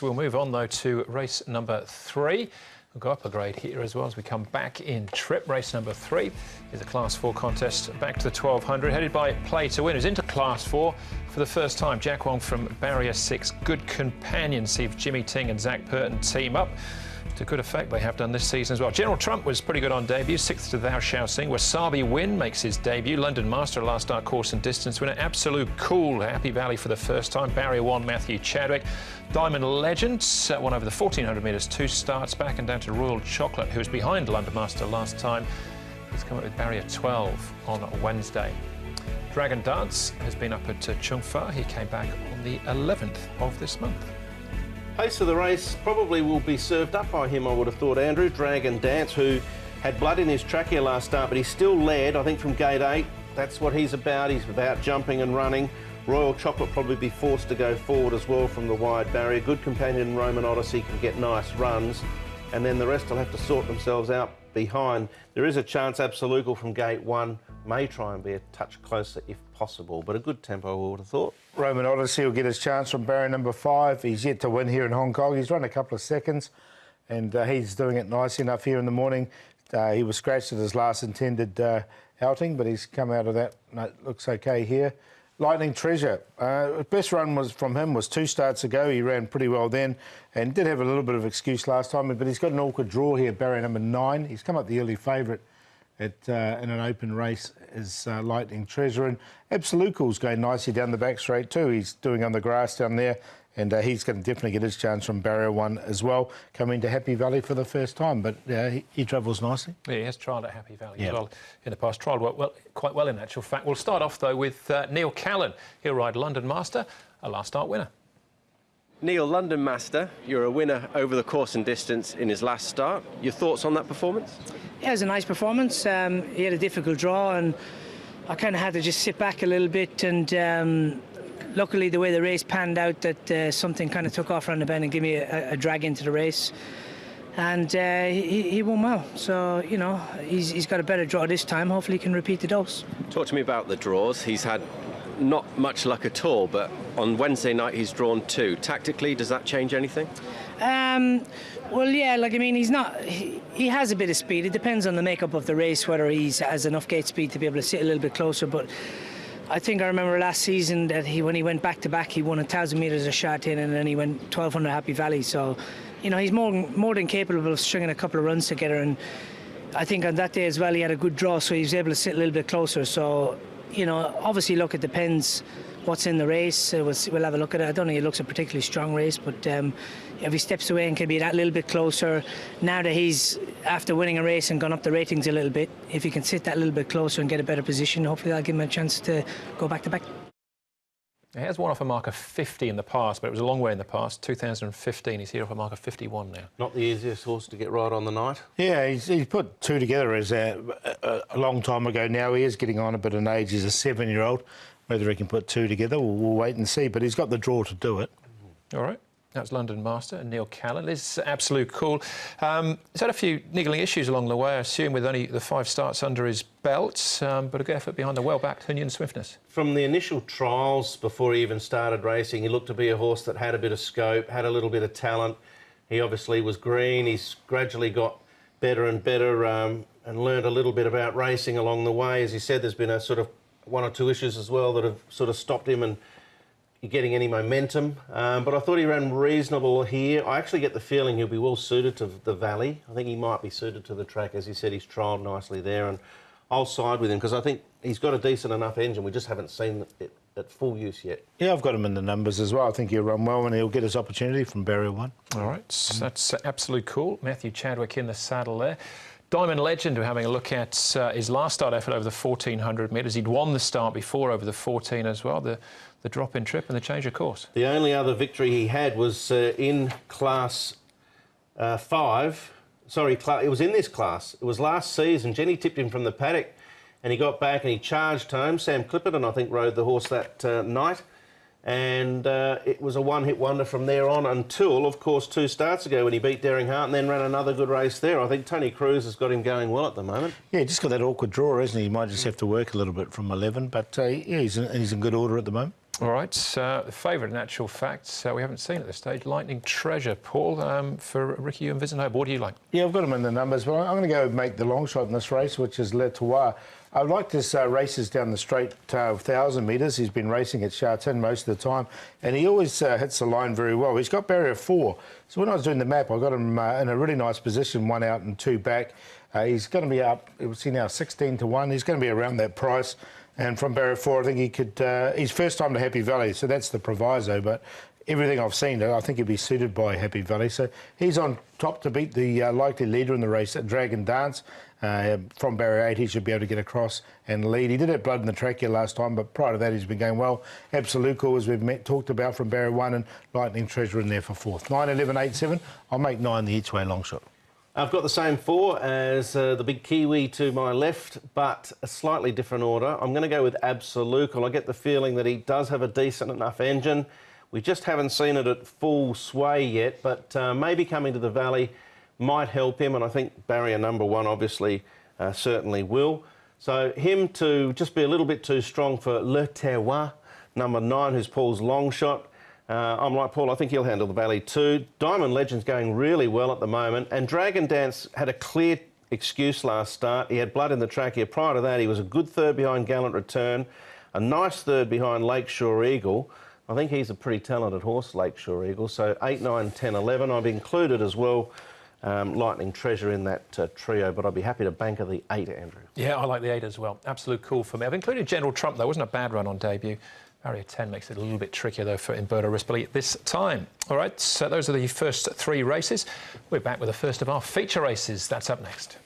We'll move on, though, to race number 3. We'll go up a grade here as well as we come back in trip. Race number 3 is a Class 4 contest back to the 1200, headed by Play to Win, who's into Class 4 for the first time. Jack Wong from Barrier 6, good companion. See if Jimmy Ting and Zach Purton team up. To good effect, they have done this season as well. General Trump was pretty good on debut, 6th to Thou Shalt Sing. Wasabi Win makes his debut. London Master, last start course and distance winner. Absolute Cool, Happy Valley for the first time. Barrier 1, Matthew Chadwick. Diamond Legend won over the 1400 metres, 2 starts back, and down to Royal Chocolate, who was behind London Master last time. He's come up with Barrier 12 on Wednesday. Dragon Dance has been up at Chung Fa. He came back on the 11th of this month. Pace of the race probably will be served up by him, I would have thought, Andrew. Dragon Dance, who had blood in his trachea last start, but he still led, I think, from gate 8. That's what he's about. He's about jumping and running. Royal Chocolate probably be forced to go forward as well from the wide barrier. Good companion Roman Odyssey can get nice runs, and then the rest will have to sort themselves out behind. There is a chance Absolucal from gate 1 may try and be a touch closer if possible, but a good tempo, I would have thought. Roman Odyssey will get his chance from barrier number 5. He's yet to win here in Hong Kong. He's run a couple of seconds, and he's doing it nice enough here in the morning. He was scratched at his last intended outing, but he's come out of that. No, it looks okay here. Lightning Treasure. Best run was from him was 2 starts ago. He ran pretty well then and did have a little bit of excuse last time, but he's got an awkward draw here, barrier number 9. He's come up the early favourite in an open race is Lightning Treasure. And Absolucal's going nicely down the back straight too. He's doing on the grass down there, and he's going to definitely get his chance from barrier 1 as well, coming to Happy Valley for the first time. But he travels nicely. Yeah, he has trialled at Happy Valley as well in the past. Trialled quite well in actual fact. We'll start off though with Neil Callan. He'll ride London Master, a last start winner. Neil, London Master, you're a winner over the course and distance in his last start. Your thoughts on that performance? Yeah, it was a nice performance. He had a difficult draw, and I kind of had to just sit back a little bit, and luckily the way the race panned out, that something kind of took off around the bend and gave me a drag into the race, and he won well. So, you know, he's got a better draw this time. Hopefully he can repeat the dose. Talk to me about the draws. He's had not much luck at all, but on Wednesday night he's drawn 2. Tactically, does that change anything? Well, yeah, like, I mean, he has a bit of speed. It depends on the makeup of the race, whether he has enough gate speed to be able to sit a little bit closer. But I think I remember last season that when he went back-to-back, he won 1,000 metres of Shartin, and then he went 1,200 Happy Valley. So, you know, he's more than capable of stringing a couple of runs together. And I think on that day as well, he had a good draw, so he was able to sit a little bit closer. So, you know, obviously, look, it depends what's in the race. We'll have a look at it. I don't think it looks a particularly strong race, but if he steps away and can be that little bit closer, now that he's after winning a race and gone up the ratings a little bit, if he can sit that little bit closer and get a better position, hopefully that'll give him a chance to go back-to-back. He has won off a mark of 50 in the past, but it was a long way in the past. 2015, he's here off a mark of 51 now. Not the easiest horse to get right on the night. Yeah, he's put 2 together as a long time ago now. He is getting on a bit in age. He's a 7-year-old. Whether he can put 2 together, we'll wait and see. But he's got the draw to do it. All right. That's London Master and Neil Callan. This is Absolute Cool. He's had a few niggling issues along the way, I assume, with only the 5 starts under his belt, but a good effort behind the well-backed Hunyan Swiftness. From the initial trials before he even started racing, he looked to be a horse that had a bit of scope, had a little bit of talent. He obviously was green. He's gradually got better and better and learned a little bit about racing along the way. As he said, there's been a sort of 1 or 2 issues as well that have sort of stopped him and getting any momentum, but I thought he ran reasonable here. I actually get the feeling he'll be well suited to the Valley. I think he might be suited to the track. As he said, he's trialled nicely there, and I'll side with him because I think he's got a decent enough engine. We just haven't seen it at full use yet. Yeah, I've got him in the numbers as well. I think he'll run well and he'll get his opportunity from barrier 1. All right, that's Absolute Cool. Matthew Chadwick in the saddle there. Diamond Legend, we're having a look at his last start effort over the 1,400 metres. He'd won the start before over the 14 as well, the drop-in trip and the change of course. The only other victory he had was in Class 5. Sorry, it was in this class. It was last season. Jenny tipped him from the paddock and he got back and he charged home. Sam Clipperton, I think, rode the horse that night. And it was a one-hit wonder from there on until, of course, 2 starts ago when he beat Daring Heart and then ran another good race there. I think Tony Cruz has got him going well at the moment. Yeah, he just got that awkward draw, isn't he? He might just have to work a little bit from 11, but yeah, he's in good order at the moment. All right, the favourite in actual fact, we haven't seen at this stage, Lightning Treasure. Paul, for Ricky, you and Vincent, what do you like? Yeah, I've got him in the numbers, but I'm going to go make the long shot in this race, which is Le Tour. I like this races down the straight 1,000 metres. He's been racing at Chartin most of the time, and he always hits the line very well. He's got barrier 4. So when I was doing the map, I got him in a really nice position, 1 out and 2 back. He's going to be up, we'll see now, 16 to 1. He's going to be around that price. And from barrier 4, I think he could, his first time to Happy Valley, so that's the proviso. But everything I've seen, I think he'd be suited by Happy Valley. So he's on top to beat the likely leader in the race at Dragon Dance. From barrier 8, he should be able to get across and lead. He did have blood in the trachea last time, but prior to that, he's been going well. Absoluco, as we've talked about, from barrier 1, and Lightning Treasure in there for 4th. 9, 11, 8, 7. I'll make 9 the each-way long shot. I've got the same 4 as the big Kiwi to my left, but a slightly different order. I'm going to go with Absoluco. I get the feeling that he does have a decent enough engine. We just haven't seen it at full sway yet, but maybe coming to the Valley might help him, and I think barrier number 1 obviously certainly will. So him to just be a little bit too strong for Le Terroir, number 9, who's Paul's long shot. I'm like Paul, I think he'll handle the Valley too. Diamond Legend's going really well at the moment, and Dragon Dance had a clear excuse last start. He had blood in the trachea. Prior to that, he was a good 3rd behind Gallant Return, a nice 3rd behind Lakeshore Eagle. I think he's a pretty talented horse, Lakeshore Eagle. So 8, 9, 10, 11. I've included as well Lightning Treasure in that trio, but I'd be happy to banker the 8, Andrew. Yeah, I like the 8 as well. Absolute cool for me. I've included General Trump, though. Wasn't a bad run on debut. Barrier 10 makes it a little bit trickier, though, for Responsibly this time. All right, so those are the first 3 races. We're back with the first of our feature races. That's up next.